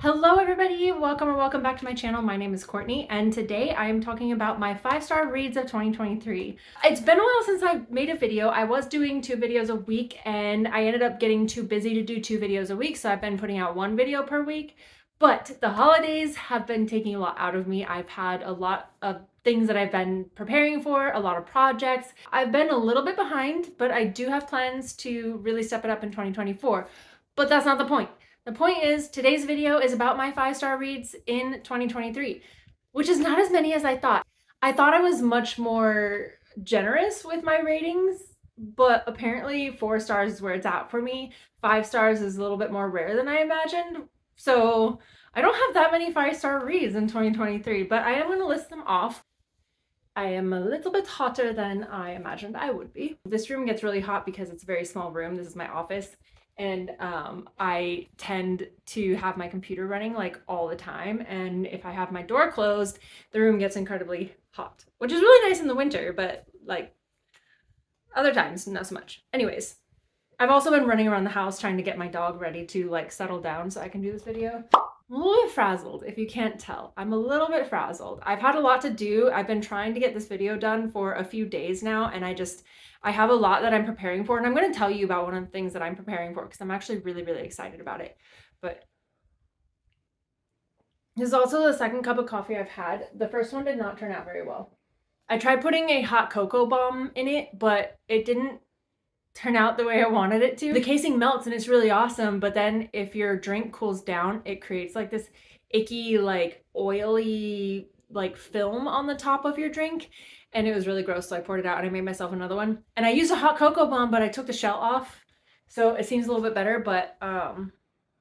Hello everybody, welcome back to my channel. My name is Courtney and today I am talking about my 5-star reads of 2023. It's been a while since I've made a video. I was doing 2 videos a week and I ended up getting too busy to do 2 videos a week, so I've been putting out 1 video per week. But the holidays have been taking a lot out of me. I've had a lot of things that I've been preparing for, a lot of projects. I've been a little bit behind, but I do have plans to really step it up in 2024. But that's not the point. The point is, today's video is about my 5-star reads in 2023, which is not as many as I thought. I thought I was much more generous with my ratings, but apparently 4 stars is where it's at for me. 5 stars is a little bit more rare than I imagined. So I don't have that many 5-star reads in 2023, but I am going to list them off. I am a little bit hotter than I imagined I would be. This room gets really hot because it's a very small room. This is my office. And I tend to have my computer running like all the time. And if I have my door closed, the room gets incredibly hot, which is really nice in the winter, but like other times, not so much. Anyways, I've also been running around the house trying to get my dog ready to like settle down so I can do this video. I'm a little bit frazzled, if you can't tell. I'm a little bit frazzled. I've had a lot to do. I've been trying to get this video done for a few days now, and I have a lot that I'm preparing for, and I'm going to tell you about one of the things that I'm preparing for because I'm actually really, really excited about it. But this is also the second cup of coffee I've had. The first one did not turn out very well. I tried putting a hot cocoa bomb in it, but it didn't turn out the way I wanted it to. The casing melts and it's really awesome, but then if your drink cools down, it creates like this icky, like oily, like film on the top of your drink. And it was really gross, so I poured it out and I made myself another one. And I used a hot cocoa bomb, but I took the shell off, so it seems a little bit better, but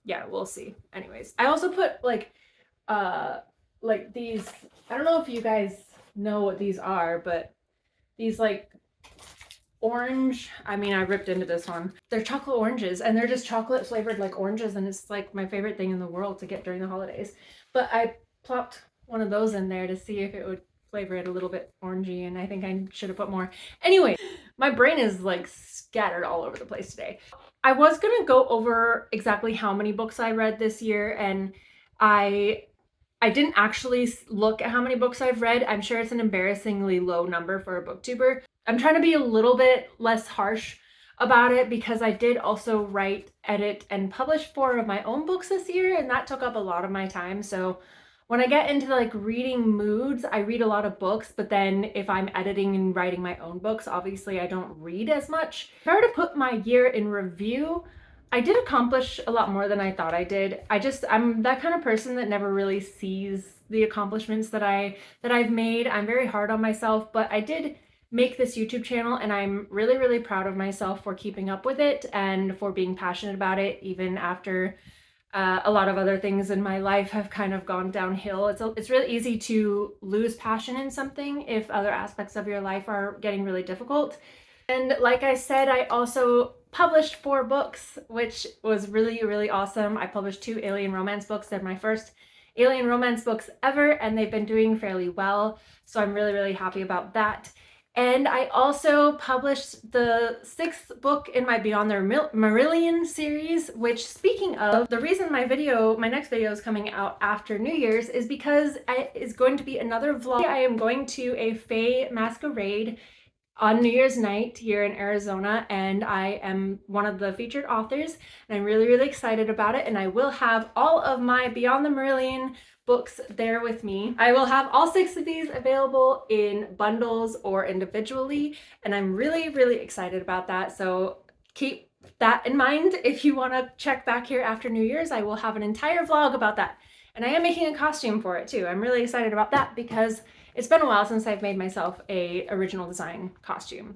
yeah, we'll see. Anyways, I also put like these, I don't know if you guys know what these are, but these like orange, I mean, I ripped into this one. They're chocolate oranges and they're just chocolate flavored like oranges, and it's like my favorite thing in the world to get during the holidays. But I plopped one of those in there to see if it would flavor it a little bit orangey, and I think I should have put more. Anyway, my brain is like scattered all over the place today. I was gonna go over exactly how many books I read this year, and I didn't actually look at how many books I've read. I'm sure it's an embarrassingly low number for a booktuber. I'm trying to be a little bit less harsh about it because I did also write, edit, and publish 4 of my own books this year, and that took up a lot of my time. So when I get into like reading moods, I read a lot of books, but then if I'm editing and writing my own books, obviously I don't read as much. If I were to put my year in review, I did accomplish a lot more than I thought I did. I'm that kind of person that never really sees the accomplishments that I've made. I'm very hard on myself, but I did make this YouTube channel and I'm really, really proud of myself for keeping up with it and for being passionate about it even after a lot of other things in my life have kind of gone downhill. It's really easy to lose passion in something if other aspects of your life are getting really difficult. And like I said, I also published 4 books, which was really, really awesome. I published 2 alien romance books. They're my first alien romance books ever, and they've been doing fairly well. So I'm really, really happy about that. And I also published the 6th book in my Beyond the Marillion series, which, speaking of, the reason my next video is coming out after New Year's is because it's going to be another vlog. I am going to a Fae masquerade on New Year's night here in Arizona, and I am one of the featured authors, and I'm really, really excited about it, and I will have all of my Beyond the Marillion books there with me. I will have all 6 of these available in bundles or individually, and I'm really, really excited about that, so keep that in mind. If you want to check back here after New Year's, I will have an entire vlog about that, and I am making a costume for it too. I'm really excited about that because it's been a while since I've made myself a original design costume.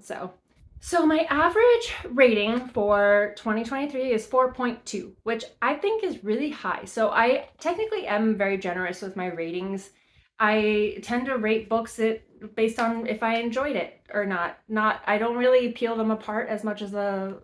So my average rating for 2023 is 4.2, which I think is really high. So I technically am very generous with my ratings. I tend to rate books based on if I enjoyed it or not. I don't really peel them apart as much as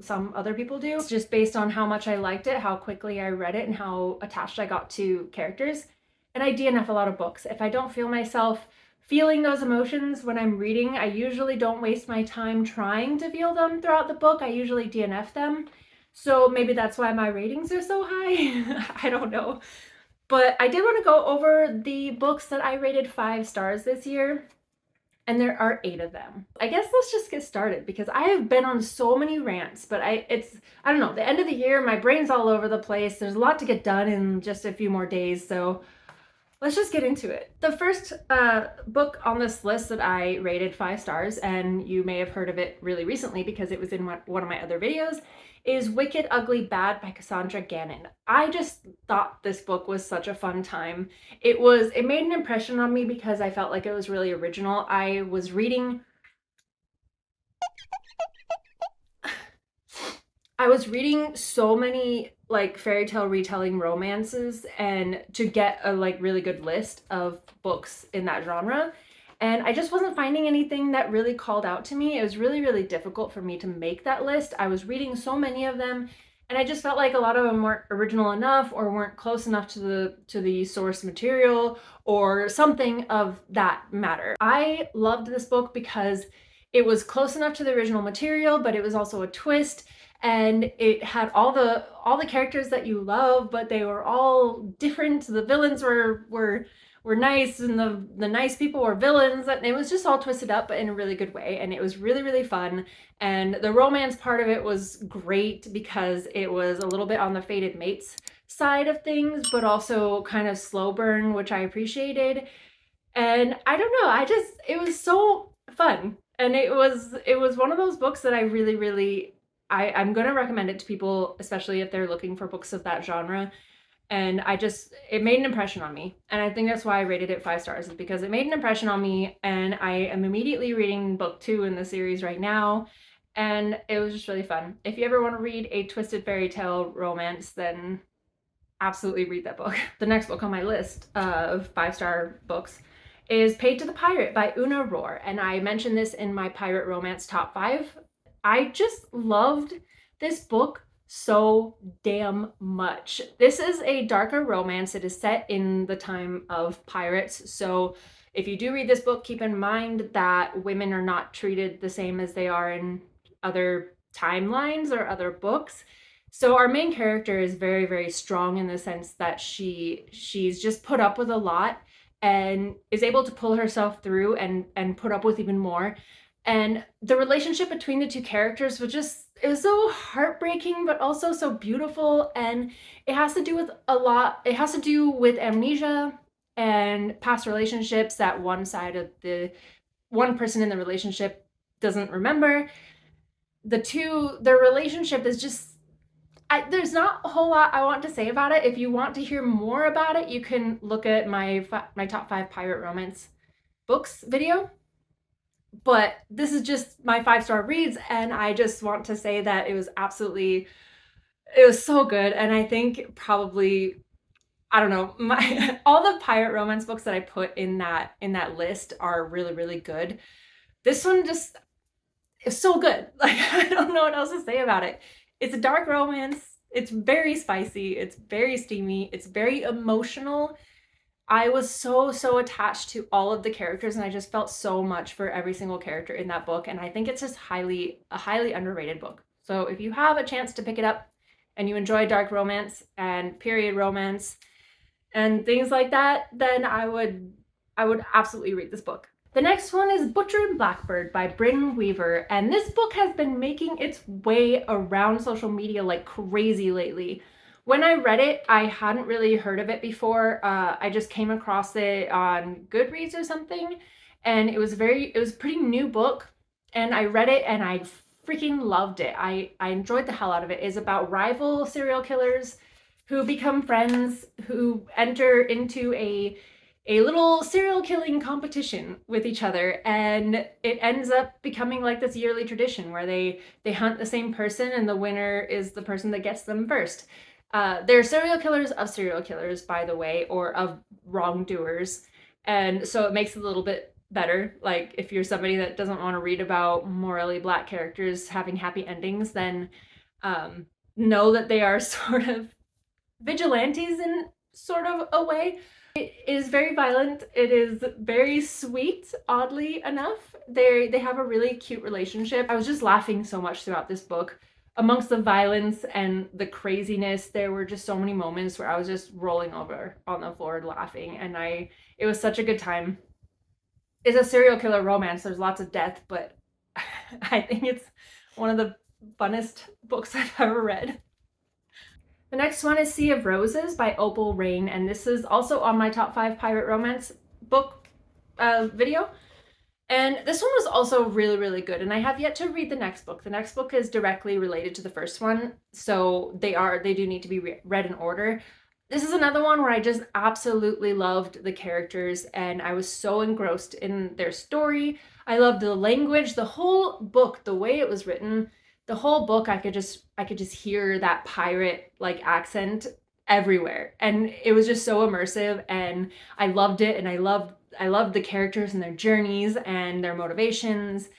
some other people do. It's just based on how much I liked it, how quickly I read it, and how attached I got to characters. And I DNF a lot of books. If I don't feel myself feeling those emotions when I'm reading, I usually don't waste my time trying to feel them throughout the book. I usually DNF them. So maybe that's why my ratings are so high. I don't know. But I did want to go over the books that I rated 5 stars this year. And there are 8 of them. I guess let's just get started because I have been on so many rants, but I don't know, the end of the year, my brain's all over the place. There's a lot to get done in just a few more days, so let's just get into it. The first book on this list that I rated 5 stars, and you may have heard of it really recently because it was in one of my other videos, is Wicked, Ugly, Bad by Cassandra Gannon. I just thought this book was such a fun time. It made an impression on me because I felt like it was really original. I was reading so many like fairy tale retelling romances, and to get a like really good list of books in that genre, and I just wasn't finding anything that really called out to me. It was really, really difficult for me to make that list. I was reading so many of them, and I just felt like a lot of them weren't original enough or weren't close enough to the source material or something of that matter. I loved this book because it was close enough to the original material, but it was also a twist, and it had all the characters that you love, but they were all different. The villains were nice, and the nice people were villains, and it was just all twisted up but in a really good way, and it was really, really fun. And the romance part of it was great because it was a little bit on the fated mates side of things, but also kind of slow burn, which I appreciated. And I don't know, it was so fun, and it was one of those books that I really, really, I'm gonna recommend it to people, especially if they're looking for books of that genre. And it made an impression on me, and I think that's why I rated it 5 stars, is because it made an impression on me. And I am immediately reading book 2 in the series right now, and it was just really fun. If you ever want to read a twisted fairy tale romance, then absolutely read that book. The next book on my list of 5-star books is Paid to the Pirate by Una Rohr, and I mentioned this in my pirate romance top 5. I just loved this book so damn much. This is a darker romance. It is set in the time of pirates, so if you do read this book, keep in mind that women are not treated the same as they are in other timelines or other books. So our main character is very, very strong in the sense that she's just put up with a lot and is able to pull herself through and put up with even more. And the relationship between the two characters it was so heartbreaking, but also so beautiful. And it has to do with a lot. It has to do with amnesia and past relationships that one person in the relationship doesn't remember. Their relationship is just, there's not a whole lot I want to say about it. If you want to hear more about it, you can look at my top 5 pirate romance books video. But this is just my 5-star reads, and I just want to say that it was so good. And I think probably, I don't know, all the pirate romance books that I put in that list are really, really good. This one just is so good. Like, I don't know what else to say about it. It's a dark romance. It's very spicy. It's very steamy. It's very emotional. I was so attached to all of the characters, and I just felt so much for every single character in that book. And I think it's just a highly underrated book. So if you have a chance to pick it up and you enjoy dark romance and period romance and things like that, then I would absolutely read this book. The next one is Butcher and Blackbird by Brynn Weaver, and this book has been making its way around social media like crazy lately. When I read it, I hadn't really heard of it before. I just came across it on Goodreads or something, and it was a pretty new book, and I read it and I freaking loved it. I enjoyed the hell out of it. It's about rival serial killers who become friends, who enter into a little serial killing competition with each other, and it ends up becoming like this yearly tradition where they hunt the same person, and the winner is the person that gets them first. They're serial killers, by the way, or of wrongdoers. And so it makes it a little bit better. Like, if you're somebody that doesn't want to read about morally black characters having happy endings, then know that they are sort of vigilantes in sort of a way. It is very violent. It is very sweet, oddly enough. They have a really cute relationship. I was just laughing so much throughout this book. amongst the violence and the craziness, there were just so many moments where I was just rolling over on the floor laughing, and it was such a good time. It's a serial killer romance. There's lots of death, but I think it's one of the funnest books I've ever read. The next one is Sea of Roses by Opal, Rayne, and this is also on my top 5 pirate romance book video. And this one was also really, really good, and I have yet to read the next book. The next book is directly related to the first one, so they do need to be read in order. This is another one where I just absolutely loved the characters, and I was so engrossed in their story. I loved the language, the whole book, the way it was written. The whole book, I could just hear that pirate like accent everywhere, and it was just so immersive, and I loved it, and I loved the characters and their journeys and their motivations,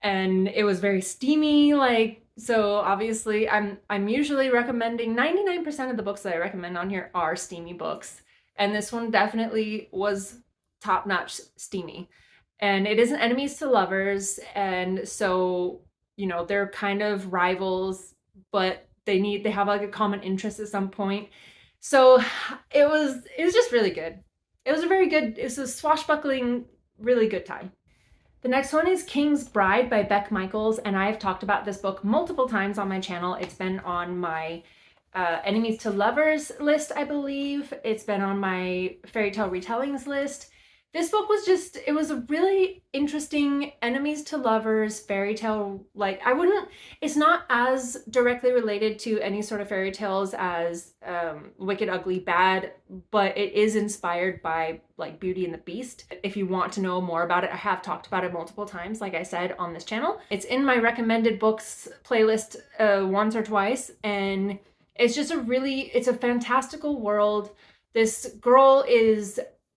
and it was very steamy. Like, so obviously I'm usually recommending 99% of the books that I recommend on here are steamy books, and this one definitely was top-notch steamy. And it isn't enemies to lovers, and so, you know, they're kind of rivals, but they have like a common interest at some point. So it was just really good. It was a swashbuckling, really good time. The next one is King's Bride by Beck Michaels, and I have talked about this book multiple times on my channel. It's been on my enemies to lovers list, I believe. It's been on my fairy tale retellings list. This book was it was a really interesting enemies to lovers fairy tale. Like, it's not as directly related to any sort of fairy tales as Wicked, Ugly, Bad, but it is inspired by like Beauty and the Beast. If you want to know more about it, I have talked about it multiple times, like I said, on this channel. It's in my recommended books playlist once or twice, and it's just it's a fantastical world. This girl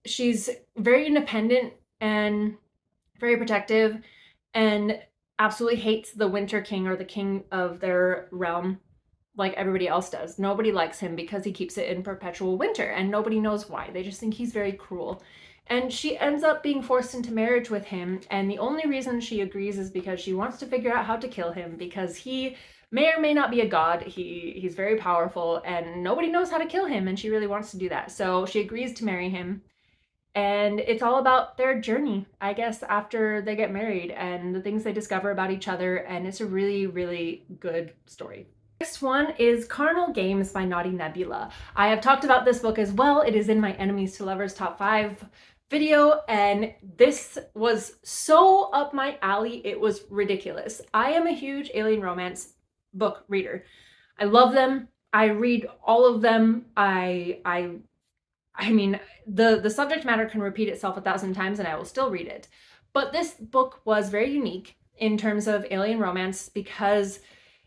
she's very independent and very protective, and absolutely hates the Winter King, or the king of their realm, like everybody else does. Nobody likes him because he keeps it in perpetual winter, and nobody knows why. They just think he's very cruel. And she ends up being forced into marriage with him, and the only reason she agrees is because she wants to figure out how to kill him, because he may or may not be a god. He's very powerful, and nobody knows how to kill him, and she really wants to do that. So she agrees to marry him. And it's all about their journey, I guess, after they get married and the things they discover about each other. And it's a really, really good story. Next one is Carnal Games by Naudii Nebula. I have talked about this book as well. It is in my Enemies to Lovers top 5 video, and this was so up my alley. It was ridiculous. I am a huge alien romance book reader. I love them. I read all of them. I mean, the subject matter can repeat itself 1,000 times and I will still read it. But this book was very unique in terms of alien romance, because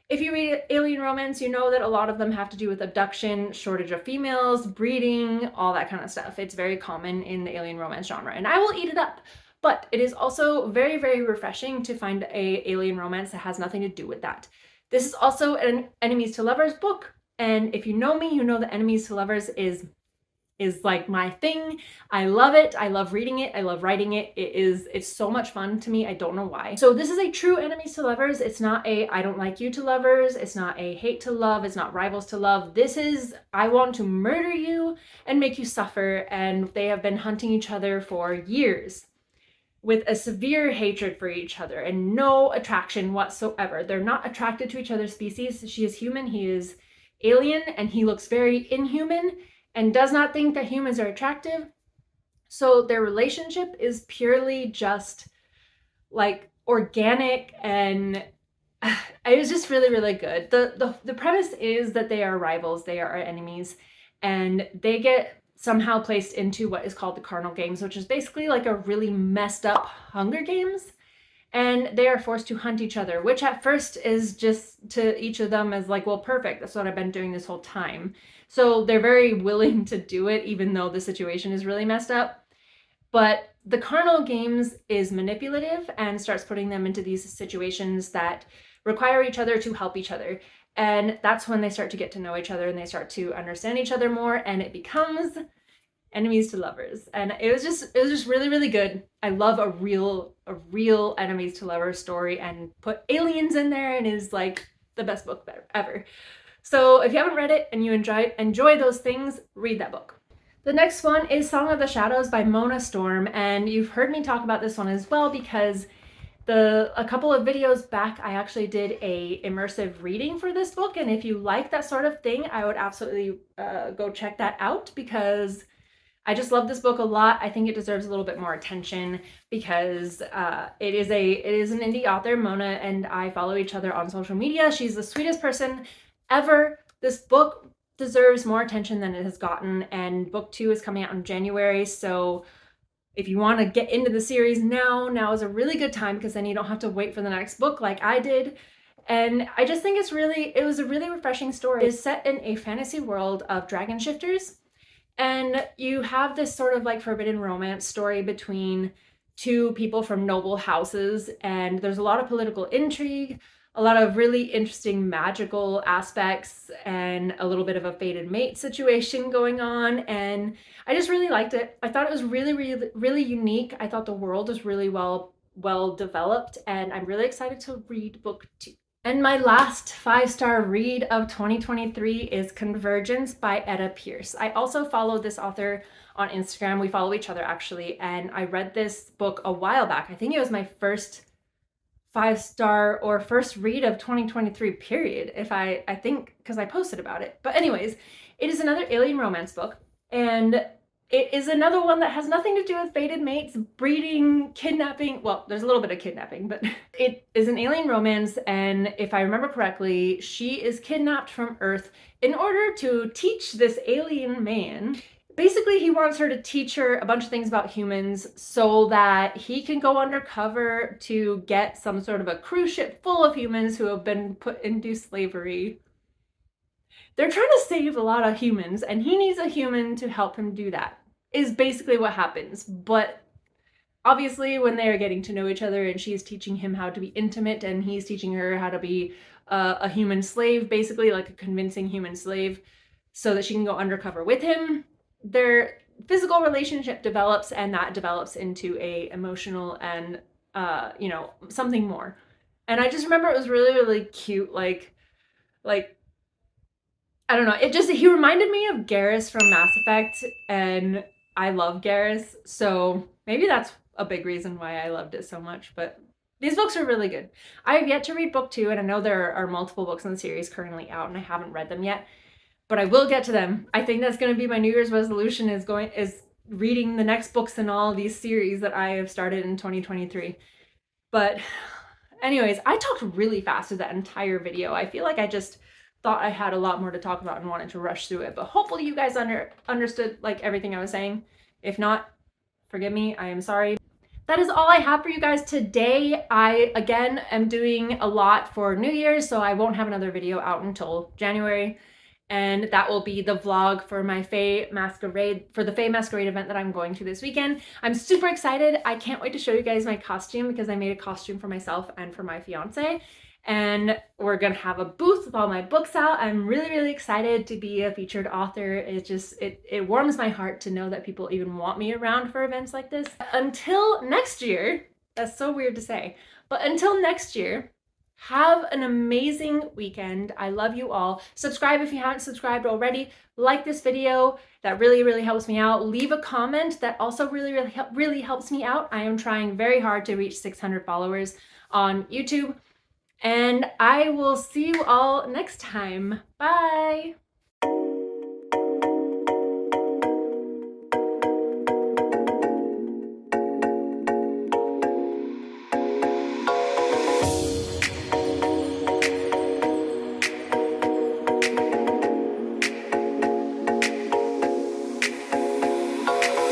if you read alien romance, you know that a lot of them have to do with abduction, shortage of females, breeding, all that kind of stuff. It's very common in the alien romance genre, and I will eat it up. But it is also very, very refreshing to find a alien romance that has nothing to do with that. This is also an Enemies to Lovers book, and if you know me, you know that Enemies to Lovers is like my thing. I love it. I love reading it. I love writing it. It's so much fun to me. I don't know why. So this is a true enemies to lovers. It's not a I don't like you to lovers. It's not a hate to love. It's not rivals to love. This is I want to murder you and make you suffer. And they have been hunting each other for years with a severe hatred for each other and no attraction whatsoever. They're not attracted to each other's species. She is human. He is alien, and he looks very inhuman and does not think that humans are attractive. So their relationship is purely just like organic, and it was just really, really good. The premise is that they are rivals, they are enemies, and they get somehow placed into what is called the Carnal Games, which is basically like a really messed up Hunger Games. And they are forced to hunt each other, which at first is just to each of them as like, well, perfect. That's what I've been doing this whole time. So they're very willing to do it, even though the situation is really messed up. But the Carnal Games is manipulative and starts putting them into these situations that require each other to help each other. And that's when they start to get to know each other and they start to understand each other more, and it becomes enemies to lovers. And it was just really, really good. I love a real enemies to lovers story, and put aliens in there, and is like the best book ever. So if you haven't read it and you enjoy those things, read that book. The next one is Song of the Shadows by Mona Storm, and you've heard me talk about this one as well because a couple of videos back I actually did a immersive reading for this book, and if you like that sort of thing, I would absolutely go check that out because I just love this book a lot. I think it deserves a little bit more attention because it is an indie author. Mona and I follow each other on social media. She's the sweetest person ever. This book deserves more attention than it has gotten, and book 2 is coming out in January, so if you want to get into the series now is a really good time because then you don't have to wait for the next book like I did. And I just think it was a really refreshing story. It's set in a fantasy world of dragon shifters, and you have this sort of like forbidden romance story between two people from noble houses, and there's a lot of political intrigue, a lot of really interesting magical aspects, and a little bit of a fated mate situation going on, and I just really liked it. I thought it was really unique. I thought the world was really well developed, and I'm really excited to read book 2. And my last 5-star read of 2023 is Convergence by Etta Pierce. I also follow this author on Instagram. We follow each other actually, and I read this book a while back. I think it was my first 5-star or first read of 2023 period, I think, because I posted about it. But anyways, it is another alien romance book, and it is another one that has nothing to do with fated mates, breeding, kidnapping. Well, there's a little bit of kidnapping, but it is an alien romance, and if I remember correctly, she is kidnapped from Earth in order to teach this alien man. Basically, he wants her to teach her a bunch of things about humans so that he can go undercover to get some sort of a cruise ship full of humans who have been put into slavery. They're trying to save a lot of humans, and he needs a human to help him do that, is basically what happens. But obviously, when they are getting to know each other and she's teaching him how to be intimate and he's teaching her how to be a human slave, basically like a convincing human slave, so that she can go undercover with him, their physical relationship develops, and that develops into a emotional and something more. And I just remember it was really cute, like I don't know, he reminded me of Garrus from Mass Effect, and I love Garrus, so maybe that's a big reason why I loved it so much. But these books are really good. I have yet to read book 2, and I know there are multiple books in the series currently out, and I haven't read them yet, but I will get to them. I think that's going to be my New Year's resolution, is reading the next books in all these series that I have started in 2023. But anyways, I talked really fast through that entire video. I feel like I just thought I had a lot more to talk about and wanted to rush through it, but hopefully you guys understood like everything I was saying. If not, forgive me, I am sorry. That is all I have for you guys today. I, again, am doing a lot for New Year's, so I won't have another video out until January. And that will be the vlog for my Fae Masquerade, for the Fae Masquerade event that I'm going to this weekend. I'm super excited. I can't wait to show you guys my costume because I made a costume for myself and for my fiance. And we're gonna have a booth with all my books out. I'm really excited to be a featured author. It warms my heart to know that people even want me around for events like this. Until next year, that's so weird to say, but until next year, have an amazing weekend. I love you all. Subscribe if you haven't subscribed already. Like this video. That really helps me out. Leave a comment. That also really helps me out. I am trying very hard to reach 600 followers on YouTube. And I will see you all next time. Bye!